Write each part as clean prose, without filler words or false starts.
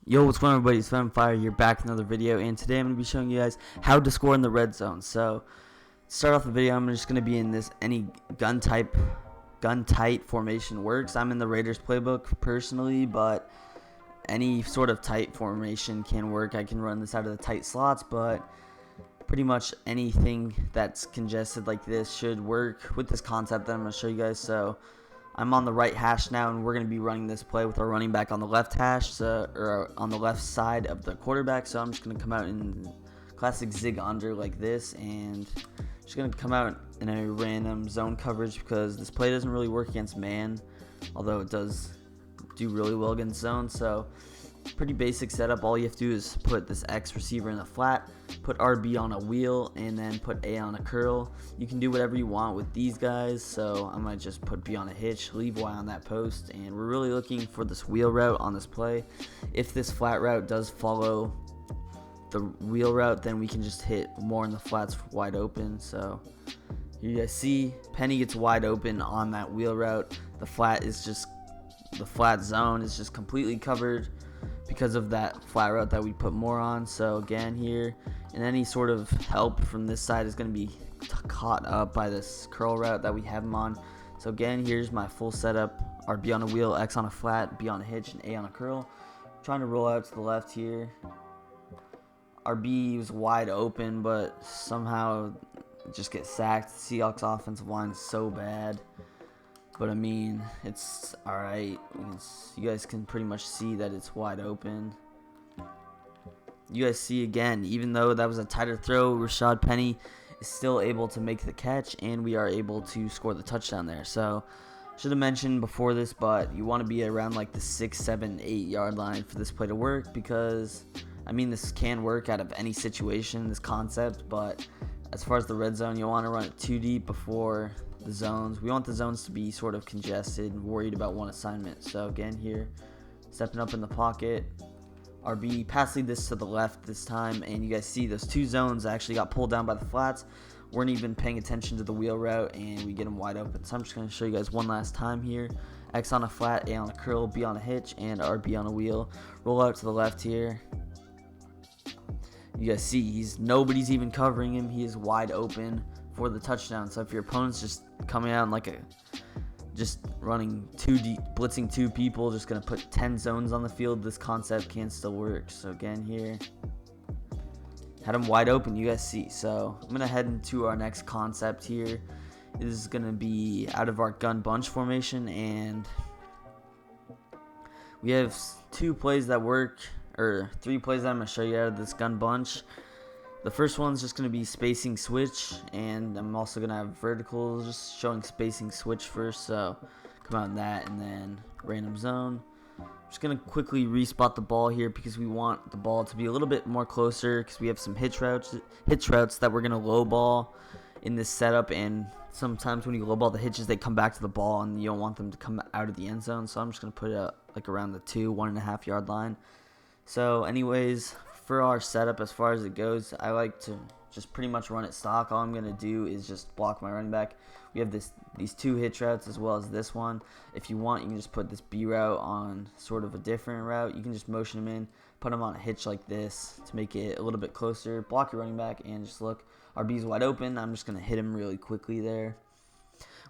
Yo, what's going on, everybody? It's Fire here, back with another video, and today I'm going to be showing you guys how to score in the red zone. So, to start off the video, I'm just going to be in this any gun tight formation works. I'm in the Raiders playbook personally, but any sort of tight formation can work. I can run this out of the tight slots, but pretty much anything that's congested like this should work with this concept that I'm going to show you guys. So, I'm on the right hash now, and we're going to be running this play with our running back on the left hash, or on the left side of the quarterback. So I'm just going to come out in classic zig under like this, and just going to come out in a random zone coverage because this play doesn't really work against man, although it does do really well against zone. So pretty basic setup. All you have to do is put this X receiver in the flat, put RB on a wheel, and then put A on a curl. You can do whatever you want with these guys, so I might just put B on a hitch, leave Y on that post, and we're really looking for this wheel route on this play. If this flat route does follow the wheel route, then we can just hit more in the flats wide open. So here you guys see Penny gets wide open on that wheel route. The flat zone is just completely covered because of that flat route that we put more on. So again here, and any sort of help from this side is going to be caught up by this curl route that we have him on. So again, here's my full setup: RB on a wheel, X on a flat, B on a hitch, and A on a curl. Trying to roll out to the left here. RB was wide open, but somehow just get sacked. Seahawks offensive line is so bad. But I mean, it's alright. You guys can pretty much see that it's wide open. You guys see again, even though that was a tighter throw, Rashad Penny is still able to make the catch, and we are able to score the touchdown there. So, should have mentioned before this, but you want to be around like the 6, 7, 8 yard line for this play to work, because I mean, this can work out of any situation, this concept, but as far as the red zone, you want to run it too deep before the zones. We want the zones to be sort of congested and worried about one assignment. So again here, stepping up in the pocket, RB passing this to the left this time, and you guys see those two zones actually got pulled down by the flats. Weren't even paying attention to the wheel route, and we get them wide open. So I'm just going to show you guys one last time here. X on a flat, A on a curl, B on a hitch, and RB on a wheel. Roll out to the left here. You guys see nobody's even covering him. He is wide open for the touchdown. So if your opponent's just coming out in just running too deep, blitzing two people, just gonna put 10 zones on the field, this concept can still work. So again here, had him wide open, you guys see. So I'm gonna head into our next concept here. This is gonna be out of our gun bunch formation, and we have 2 plays that work, or 3 plays that I'm gonna show you out of this gun bunch. The first one's just going to be spacing switch, and I'm also going to have vertical, just showing spacing switch first. So come out in that, and then random zone. I'm just going to quickly respot the ball here because we want the ball to be a little bit more closer, because we have some hitch routes that we're going to low ball in this setup, and sometimes when you low ball the hitches, they come back to the ball and you don't want them to come out of the end zone. So I'm just going to put it up like around the 1.5 yard line. So anyways, for our setup, as far as it goes, I like to just pretty much run it stock. All I'm going to do is just block my running back. We have these 2 hitch routes as well as this one. If you want, you can just put this B route on sort of a different route. You can just motion him in, put him on a hitch like this to make it a little bit closer. Block your running back and just look. RB's wide open. I'm just going to hit him really quickly there.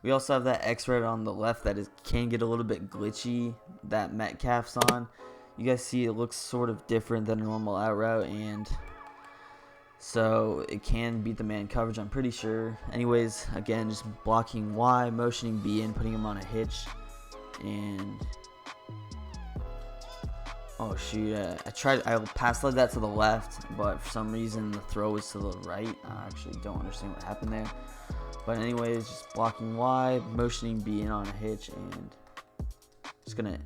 We also have that X route on the left that can get a little bit glitchy, that Metcalf's on. You guys see it looks sort of different than a normal out route, and so it can beat the man coverage, I'm pretty sure. Anyways, again, just blocking Y, motioning B in, putting him on a hitch, and oh shoot, I pass led that to the left, but for some reason the throw was to the right. I actually don't understand what happened there. But anyways, just blocking Y, motioning B in on a hitch, and just gonna,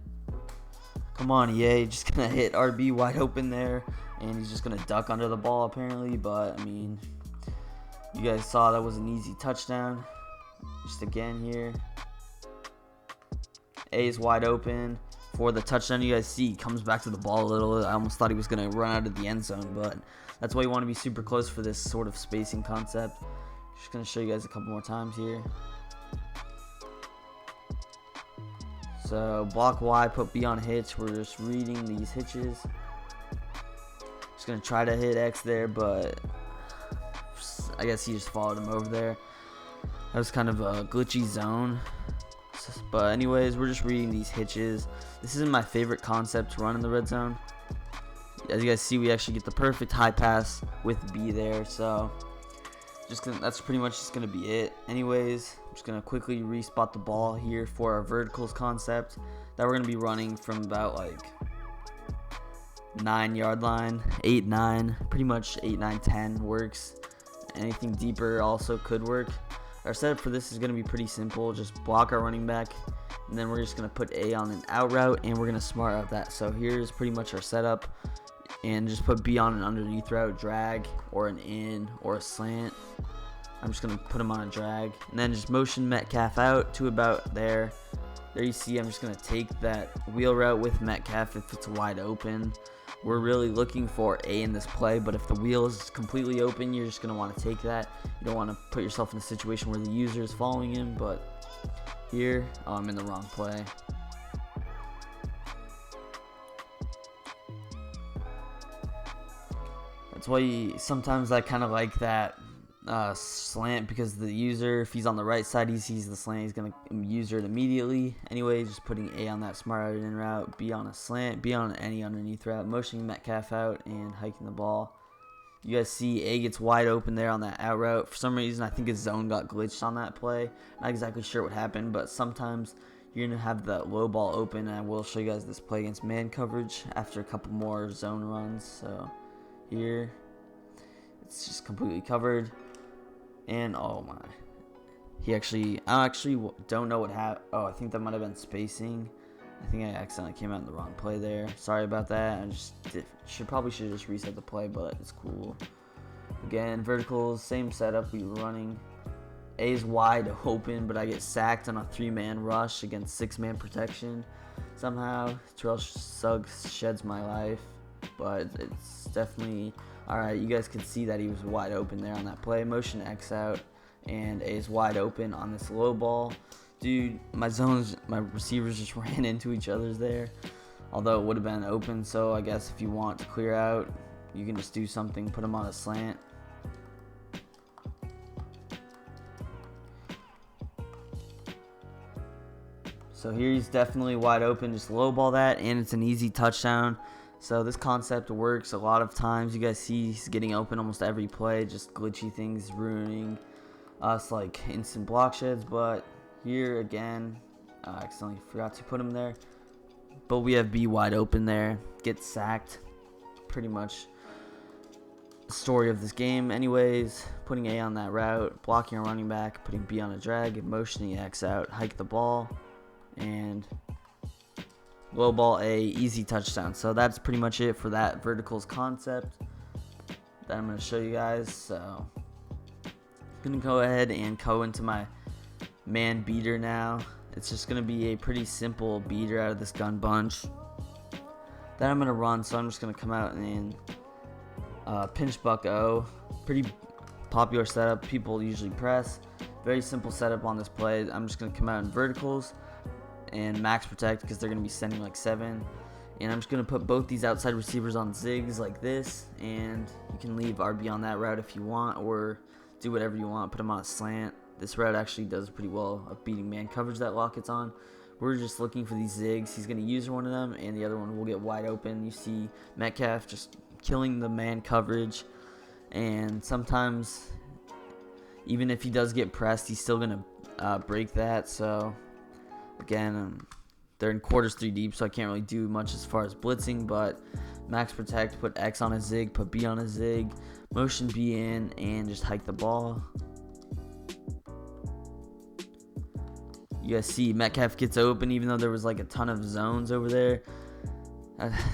come on, EA, just gonna hit RB wide open there, and he's just gonna duck under the ball apparently. But I mean, you guys saw that was an easy touchdown. Just again here, A is wide open for the touchdown. You guys see he comes back to the ball a little. I almost thought he was gonna run out of the end zone, but that's why you want to be super close for this sort of spacing concept. Just gonna show you guys a couple more times here. So block Y, put B on hitch. We're just reading these hitches. Just gonna try to hit X there, but I guess he just followed him over there. That was kind of a glitchy zone. But anyways, we're just reading these hitches. This isn't my favorite concept to run in the red zone. As you guys see, we actually get the perfect high pass with B there. So that's pretty much just gonna be it. Anyways, I'm just gonna quickly respot the ball here for our verticals concept that we're gonna be running from about like 9-yard line, 8, 9, pretty much 8, 9, 10 works. Anything deeper also could work. Our setup for this is going to be pretty simple. Just block our running back, and then we're just going to put A on an out route, and we're going to smart out that. So here's pretty much our setup, and just put B on an underneath route, drag, or an in, or a slant. I'm just going to put him on a drag, and then just motion Metcalf out to about there. There you see I'm just going to take that wheel route with Metcalf if it's wide open. We're really looking for A in this play, but if the wheel is completely open, you're just going to want to take that. You don't want to put yourself in a situation where the user is following him, but here, I'm in the wrong play. That's why sometimes I kind of like that slant, because the user, if he's on the right side, he sees the slant, he's going to use it immediately. Anyway, just putting A on that smart out in route, B on a slant, B on any underneath route, motioning Metcalf out and hiking the ball. You guys see A gets wide open there on that out route. For some reason, I think his zone got glitched on that play. Not exactly sure what happened, but sometimes you're going to have that low ball open, and I will show you guys this play against man coverage after a couple more zone runs. So here, it's just completely covered. And oh my, I actually don't know what happened. Oh, I think that might have been spacing. I think I accidentally came out in the wrong play there. Sorry about that. I should probably just reset the play, but it's cool. Again, verticals, same setup we were running. A is wide open, but I get sacked on a 3-man rush against 6-man protection. Somehow, Terrell Suggs sheds my life, but it's definitely alright. You guys can see that he was wide open there on that play. Motion X out, and A is wide open on this low ball. Dude, my receivers just ran into each other's there, although it would have been open. So I guess if you want to clear out, you can just do something, put him on a slant. So here he's definitely wide open, just low ball that, and it's an easy touchdown. So this concept works a lot of times. You guys see he's getting open almost every play, just glitchy things ruining us like instant block sheds. But here again, I accidentally forgot to put him there. But we have B wide open there, gets sacked. Pretty much the story of this game. Anyways, putting A on that route, blocking a running back, putting B on a drag, motioning X out, hike the ball, and low ball A, easy touchdown. So that's pretty much it for that verticals concept that I'm going to show you guys. So I'm going to go ahead and go into my man beater now. It's just going to be a pretty simple beater out of this gun bunch that I'm going to run. So I'm just going to come out and pinch buck O. Pretty popular setup. People usually press. Very simple setup on this play. I'm just going to come out in verticals and max protect because they're going to be sending like 7, and I'm just going to put both these outside receivers on zigs like this, and you can leave RB on that route if you want, or do whatever you want, put them on a slant. This route actually does pretty well of beating man coverage that Lockett's on. We're just looking for these zigs. He's going to use one of them, and the other one will get wide open. You see Metcalf just killing the man coverage, and sometimes even if he does get pressed, he's still going to break that. So again, they're in quarters 3 deep, so I can't really do much as far as blitzing, but max protect, put X on a zig, put B on a zig, motion B in, and just hike the ball. You guys see Metcalf gets open even though there was like a ton of zones over there.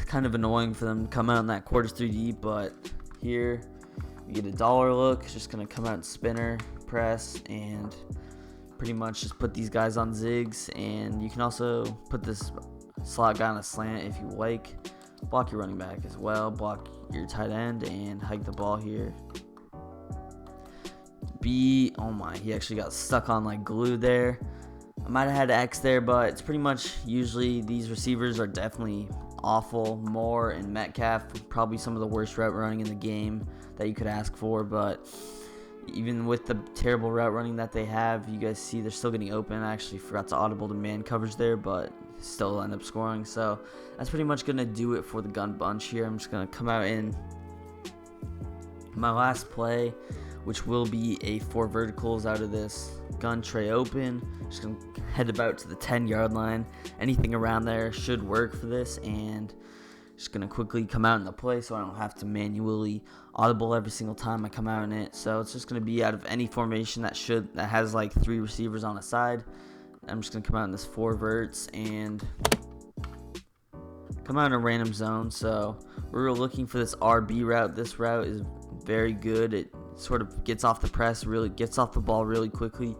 Kind of annoying for them to come out in that quarters 3 deep, but here you get a dollar look. Just going to come out spinner, press, and pretty much just put these guys on zigs, and you can also put this slot guy on a slant if you like. Block your running back as well, block your tight end, and hike the ball here. B, oh my, he actually got stuck on like glue there. I might have had X there, but it's pretty much usually these receivers are definitely awful. Moore and Metcalf, probably some of the worst route running in the game that you could ask for, but even with the terrible route running that they have, you guys see they're still getting open. I actually forgot to audible the man coverage there, but still end up scoring. So that's pretty much going to do it for the gun bunch here. I'm just going to come out in my last play, which will be a 4 verticals out of this gun tray open. Just going to head about to the 10-yard line. Anything around there should work for this, and just going to quickly come out in the play so I don't have to manually audible every single time I come out in it. So it's just going to be out of any formation that has like 3 receivers on a side. I'm just going to come out in this 4 verts and come out in a random zone. So we're looking for this RB route. This route is very good. It sort of gets off the press, really gets off the ball really quickly.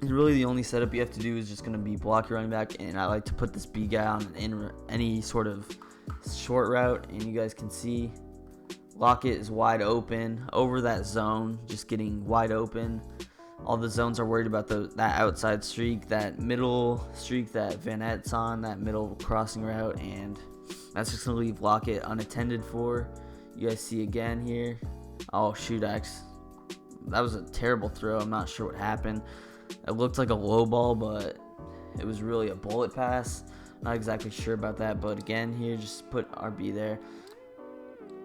And really the only setup you have to do is just going to be block your running back, and I like to put this B guy on any sort of short route, and you guys can see Lockett is wide open over that zone, just getting wide open. All the zones are worried about that outside streak, that middle streak that VENM's on, that middle crossing route, and that's just going to leave Lockett unattended for. You guys see again here. Oh, shoot, that was a terrible throw. I'm not sure what happened. It looked like a low ball, but it was really a bullet pass. Not exactly sure about that, but again here, just put RB there.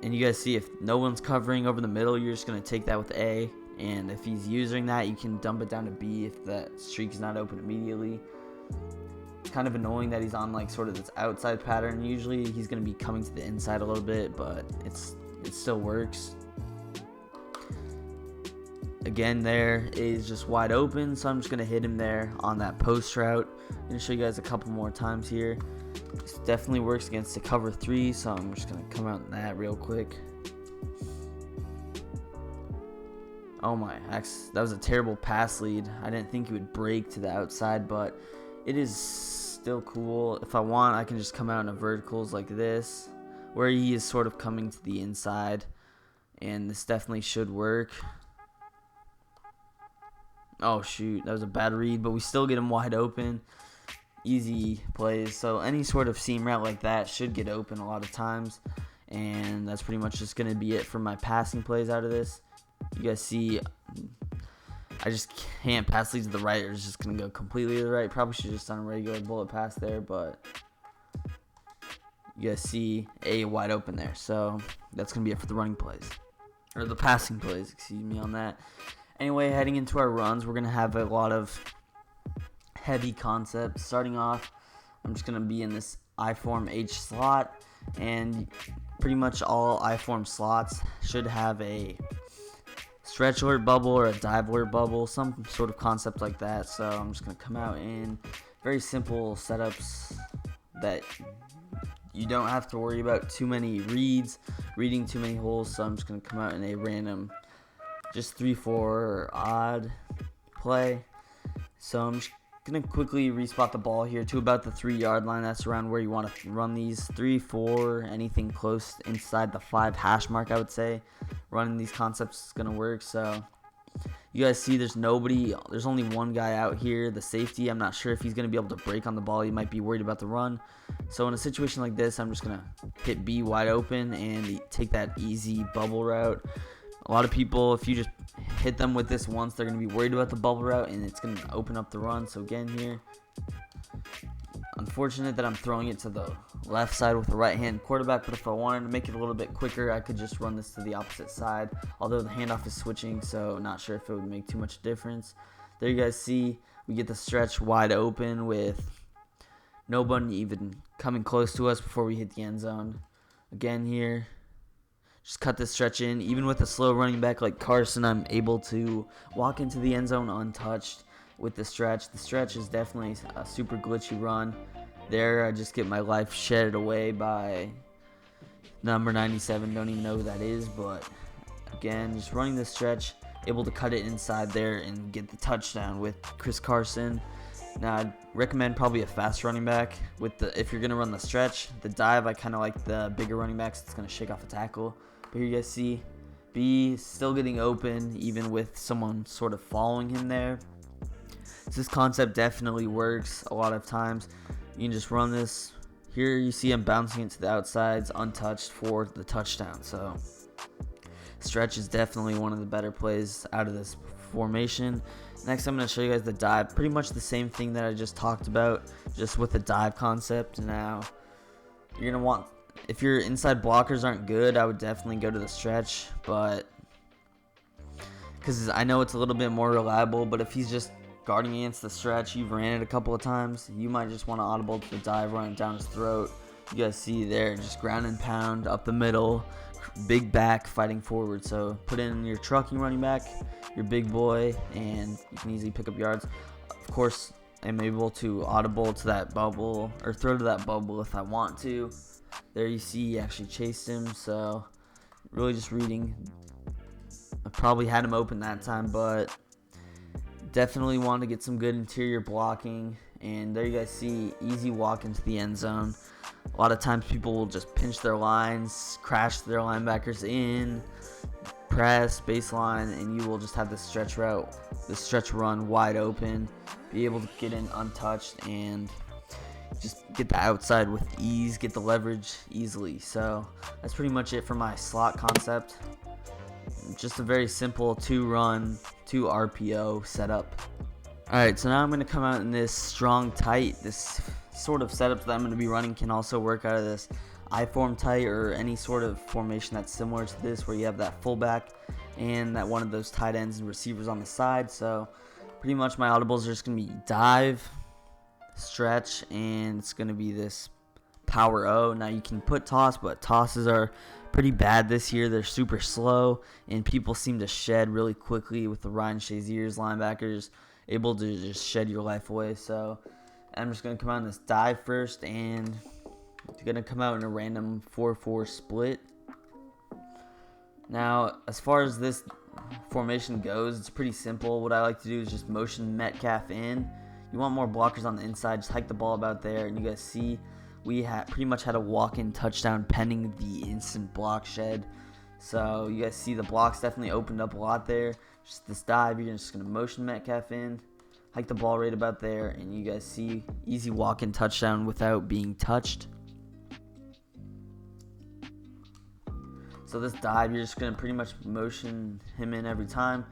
And you guys see if no one's covering over the middle, you're just going to take that with A. And if he's using that, you can dump it down to B if that streak is not open immediately. It's kind of annoying that he's on like sort of this outside pattern. Usually he's going to be coming to the inside a little bit, but it still works. Again, there is just wide open, so I'm just going to hit him there on that post route. I'm going to show you guys a couple more times here. This definitely works against the cover 3, so I'm just going to come out in that real quick. Oh my, that was a terrible pass lead. I didn't think he would break to the outside, but it is still cool. If I want, I can just come out in a verticals like this, where he is sort of coming to the inside, and this definitely should work. Oh shoot, that was a bad read, but we still get him wide open. Easy plays. So any sort of seam route like that should get open a lot of times, and that's pretty much just going to be it for my passing plays out of this. You guys see I just can't pass lead to the right, or it's just going to go completely to the right. Probably should have just done a regular bullet pass there, but you guys see A wide open there. So that's going to be it for the running plays, or the passing plays, excuse me, on that. Anyway, heading into our runs, we're going to have a lot of heavy concepts. Starting off, I'm just going to be in this I-form H slot, and pretty much all I-form slots should have a stretch alert bubble or a dive alert bubble, some sort of concept like that. So I'm just going to come out in very simple setups that you don't have to worry about too many reading too many holes. So I'm just going to come out in a random just 3-4 odd play. So I'm just going to quickly respot the ball here to about the 3-yard line. That's around where you want to run these 3-4, anything close inside the 5 hash mark, I would say. Running these concepts is going to work. So you guys see there's only one guy out here, the safety. I'm not sure if he's going to be able to break on the ball. He might be worried about the run. So in a situation like this, I'm just going to hit B wide open and take that easy bubble route. A lot of people, if you just hit them with this once, they're going to be worried about the bubble route, and it's going to open up the run. So again here, unfortunate that I'm throwing it to the left side with the right-hand quarterback, but if I wanted to make it a little bit quicker, I could just run this to the opposite side, although the handoff is switching, so not sure if it would make too much difference. There you guys see, we get the stretch wide open with nobody even coming close to us before we hit the end zone. Again here, just cut this stretch in. Even with a slow running back like Carson, I'm able to walk into the end zone untouched with the stretch. The stretch is definitely a super glitchy run. There, I just get my life shedded away by number 97. Don't even know who that is, but again, just running the stretch, able to cut it inside there and get the touchdown with Chris Carson. Now, I'd recommend probably a fast running back if you're going to run the stretch. The dive, I kind of like the bigger running backs. It's going to shake off a tackle. But here you guys see B still getting open even with someone sort of following him there. So this concept definitely works a lot of times. You can just run this here you see I'm bouncing it to the outsides untouched for the touchdown. So stretch is definitely one of the better plays out of this formation. Next, I'm going to show you guys the dive. Pretty much the same thing that I just talked about, just with the dive concept. Now, you're going to want, if your inside blockers aren't good, I would definitely go to the stretch, but because I know it's a little bit more reliable, but if he's just guarding against the stretch, you've ran it a couple of times, you might just want to audible to the dive, run it down his throat. You guys see there, just ground and pound up the middle, big back fighting forward. So put in your trucking running back, your big boy, and you can easily pick up yards. Of course, I'm able to audible to that bubble or throw to that bubble if I want to. There you see he actually chased him, so really just reading. I probably had him open that time, but definitely want to get some good interior blocking. And there you guys see easy walk into the end zone. A lot of times people will just pinch their lines, crash their linebackers in, press, baseline, and you will just have this stretch route, this stretch run wide open, be able to get in untouched and just get the outside with ease, get the leverage easily. So that's pretty much it for my slot concept. Just a very simple 2-run, 2 RPO setup. Alright, so now I'm going to come out in this strong tight. This sort of setup that I'm going to be running can also work out of this I-form tight or any sort of formation that's similar to this, where you have that fullback and that one of those tight ends and receivers on the side. So pretty much my audibles are just going to be dive, stretch, and it's going to be this power O. Now you can put toss, but tosses are pretty bad this year. They're super slow, and people seem to shed really quickly with the Ryan Shazier's linebackers, able to just shed your life away. So I'm just going to come out in this dive first, and it's going to come out in a random 4-4 split. Now, as far as this formation goes, it's pretty simple. What I like to do is just motion Metcalf in. You want more blockers on the inside, just hike the ball about there, and you guys see we pretty much had a walk-in touchdown pending the instant block shed. So you guys see the blocks definitely opened up a lot there. Just this dive, you're just going to motion Metcalf in, hike the ball right about there, and you guys see easy walk-in touchdown without being touched. So this dive, you're just going to pretty much motion him in every time.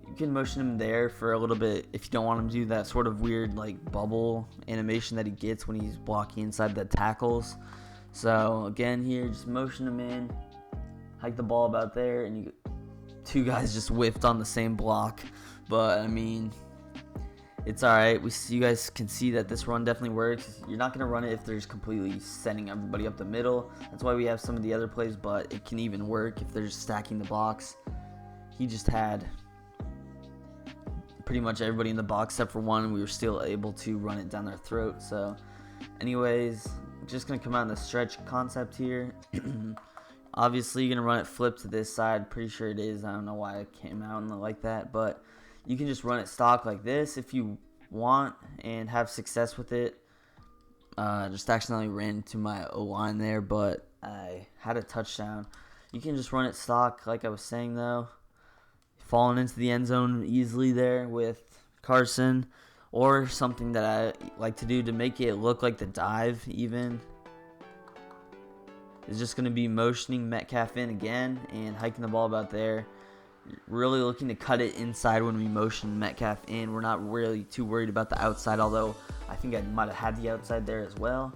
You can motion him there for a little bit if you don't want him to do that sort of weird like bubble animation that he gets when he's blocking inside the tackles. So again here, just motion him in, hike the ball about there, and two guys just whiffed on the same block. But I mean, it's alright. You guys can see that this run definitely works. You're not going to run it if they're just completely sending everybody up the middle. That's why we have some of the other plays, but it can even work if they're just stacking the box. He just had pretty much everybody in the box except for one, and we were still able to run it down their throat. So anyways, just going to come out in the stretch concept here. Obviously, you're going to run it flip to this side. Pretty sure it is. I don't know why it came out like that, but you can just run it stock like this if you want and have success with it. Just accidentally ran into my O-line there, but I had a touchdown. You can just run it stock like I was saying though. Falling into the end zone easily there with Carson, or something that I like to do to make it look like the dive even is just going to be motioning Metcalf in again and hiking the ball about there. Really looking to cut it inside when we motion Metcalf in. We're not really too worried about the outside, although I think I might have had the outside there as well.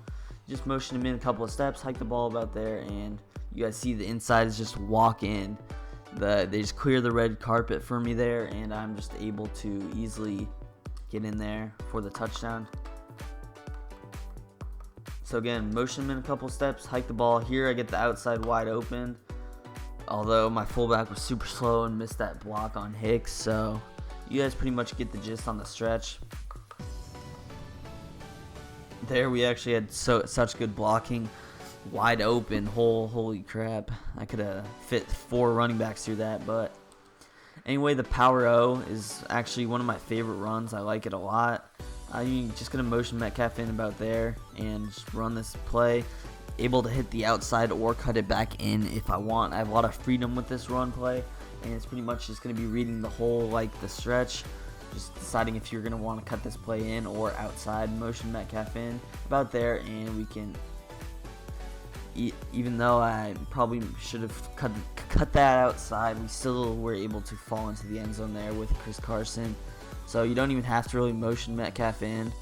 Just motion him in a couple of steps, hike the ball about there, and you guys see the inside is just walk in. They just clear the red carpet for me there, and I'm just able to easily get in there for the touchdown. So again, motion him in a couple steps, hike the ball. Here I get the outside wide open, although my fullback was super slow and missed that block on Hicks. So you guys pretty much get the gist on the stretch. There we actually had such good blocking. Wide open hole, holy crap. I could have fit 4 running backs through that. But anyway, the power O is actually one of my favorite runs. I like it a lot. I'm just going to motion Metcalf in about there and just run this play. Able to hit the outside or cut it back in if I want. I have a lot of freedom with this run play, and it's pretty much just going to be reading the whole, like the stretch, just deciding if you're going to want to cut this play in or outside. Motion Metcalf in about there, and we can even though I probably should have cut that outside, we still were able to fall into the end zone there with Chris Carson. So you don't even have to really motion Metcalf in,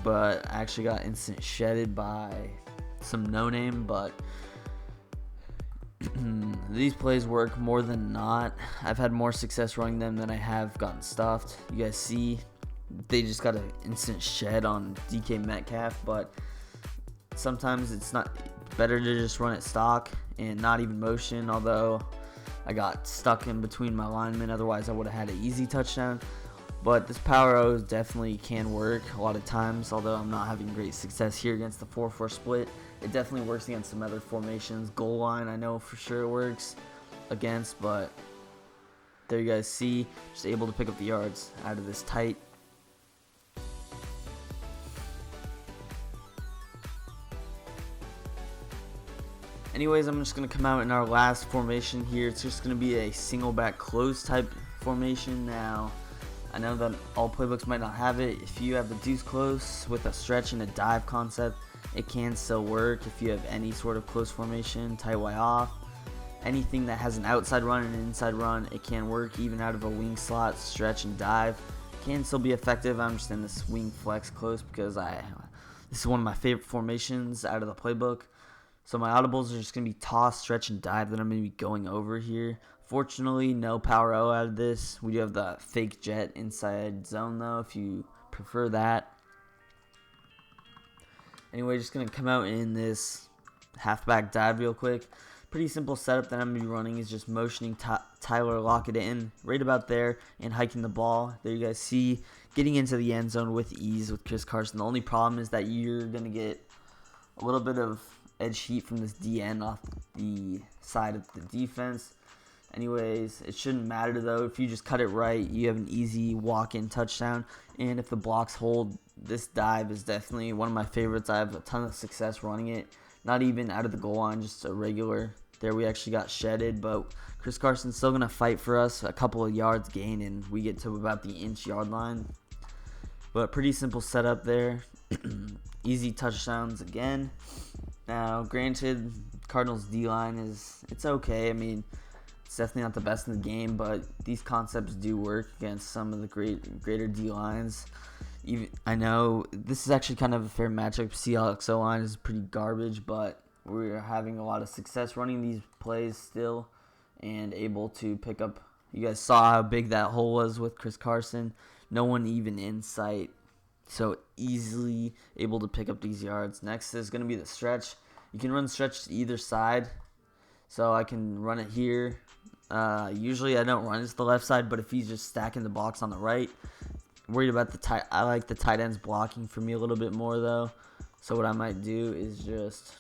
but I actually got instant shedded by some no-name. But these plays work more than not. I've had more success running them than I have gotten stuffed. You guys see, they just got an instant shed on DK Metcalf, but sometimes it's not better to just run it stock and not even motion, although I got stuck in between my linemen. Otherwise, I would have had an easy touchdown. But this power O definitely can work a lot of times, although I'm not having great success here against the 4-4 split. It definitely works against some other formations. Goal line, I know for sure it works against, but there you guys see, just able to pick up the yards out of this tight. Anyways, I'm just going to come out in our last formation here. It's just going to be a single back close type formation. Now, I know that all playbooks might not have it. If you have the deuce close with a stretch and a dive concept, it can still work. If you have any sort of close formation, tight Y off, anything that has an outside run and an inside run, it can work. Even out of a wing slot, stretch and dive can still be effective. I'm just in this wing flex close because this is one of my favorite formations out of the playbook. So my audibles are just going to be toss, stretch, and dive that I'm going to be going over here. Fortunately, no power O out of this. We do have the fake jet inside zone, though, if you prefer that. Anyway, just going to come out in this halfback dive real quick. Pretty simple setup that I'm going to be running is just motioning Tyler Lockett in right about there and hiking the ball. There you guys see, getting into the end zone with ease with Chris Carson. The only problem is that you're going to get a little bit of edge heat from this DN off the side of the defense. Anyways, it shouldn't matter though. If you just cut it right, you have an easy walk-in touchdown. And if the blocks hold, this dive is definitely one of my favorites. I have a ton of success running it. Not even out of the goal line, just a regular. There we actually got shedded, but Chris Carson's still going to fight for us. A couple of yards gain, and we get to about the inch-yard line. But pretty simple setup there. Easy touchdowns again. Now, granted, Cardinals D-line it's okay. I mean, it's definitely not the best in the game, but these concepts do work against some of the greater D-lines. I know this is actually kind of a fair matchup. Seahawks O-line is pretty garbage, but we're having a lot of success running these plays still and able to pick up. You guys saw how big that hole was with Chris Carson. No one even in sight. So easily able to pick up these yards. Next is going to be the stretch. You can run stretch to either side. So I can run it here. Usually I don't run it to the left side, but if he's just stacking the box on the right, worried about the tight. I like the tight ends blocking for me a little bit more though. So what I might do is just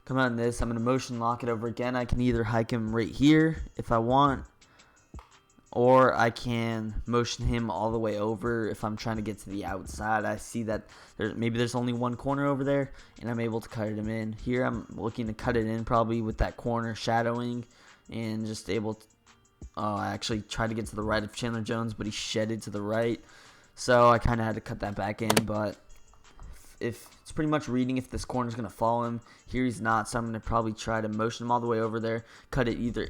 come out in this. I'm going to motion lock it over again. I can either hike him right here if I want, or I can motion him all the way over if I'm trying to get to the outside. I see that maybe there's only one corner over there, and I'm able to cut him in. Here I'm looking to cut it in probably with that corner shadowing and just able to I actually tried to get to the right of Chandler Jones, but he shedded to the right. So I kind of had to cut that back in, but if it's pretty much reading if this corner is going to follow him. Here he's not, so I'm going to probably try to motion him all the way over there, cut it either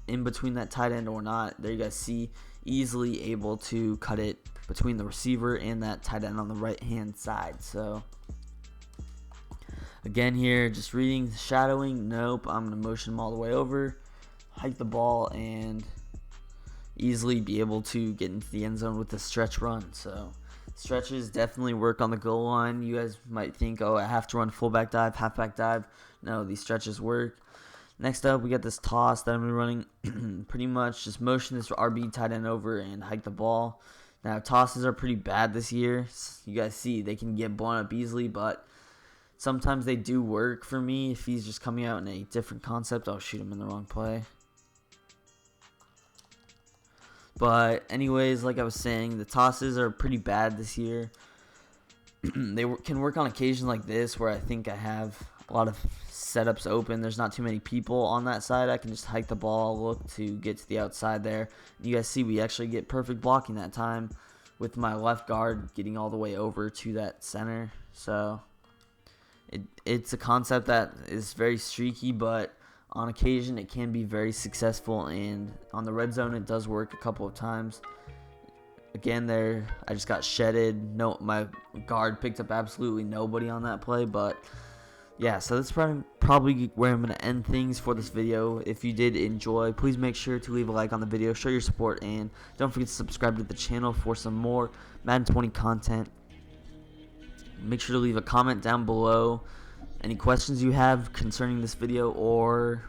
in between that tight end or not. There you guys see, easily able to cut it between the receiver and that tight end on the right hand side. So again here, just reading, shadowing, nope, I'm going to motion him all the way over, hike the ball, and easily be able to get into the end zone with the stretch run. So stretches definitely work on the goal line. You guys might think, oh, I have to run fullback dive, halfback dive. No, these stretches work. Next up, we got this toss that I'm running. Pretty much just motion this RB tight end over and hike the ball. Now, tosses are pretty bad this year. You guys see, they can get blown up easily, but sometimes they do work for me. If he's just coming out in a different concept, I'll shoot him in the wrong play. But anyways, like I was saying, the tosses are pretty bad this year. They can work on occasion like this where I think I have a lot of setups open. There's not too many people on that side. I can just hike the ball, look to get to the outside there. You guys see we actually get perfect blocking that time with my left guard getting all the way over to that center. So It's a concept that is very streaky, but on occasion it can be very successful, and on the red zone it does work a couple of times. Again, there I just got shedded. No, my guard picked up absolutely nobody on that play, but yeah, so that's probably where I'm going to end things for this video. If you did enjoy, please make sure to leave a like on the video, show your support, and don't forget to subscribe to the channel for some more Madden 20 content. Make sure to leave a comment down below any questions you have concerning this video, or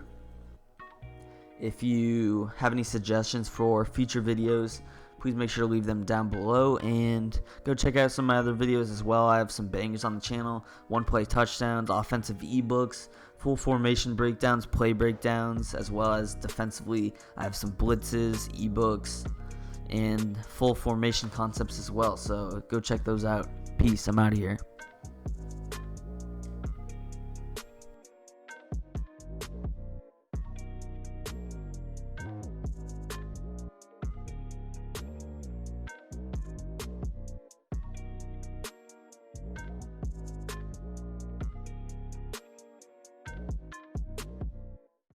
if you have any suggestions for future videos, please make sure to leave them down below, and go check out some of my other videos as well. I have some bangers on the channel: one play touchdowns, offensive ebooks, full formation breakdowns, play breakdowns, as well as defensively I have some blitzes, ebooks, and full formation concepts as well. So go check those out. Peace. I'm out of here.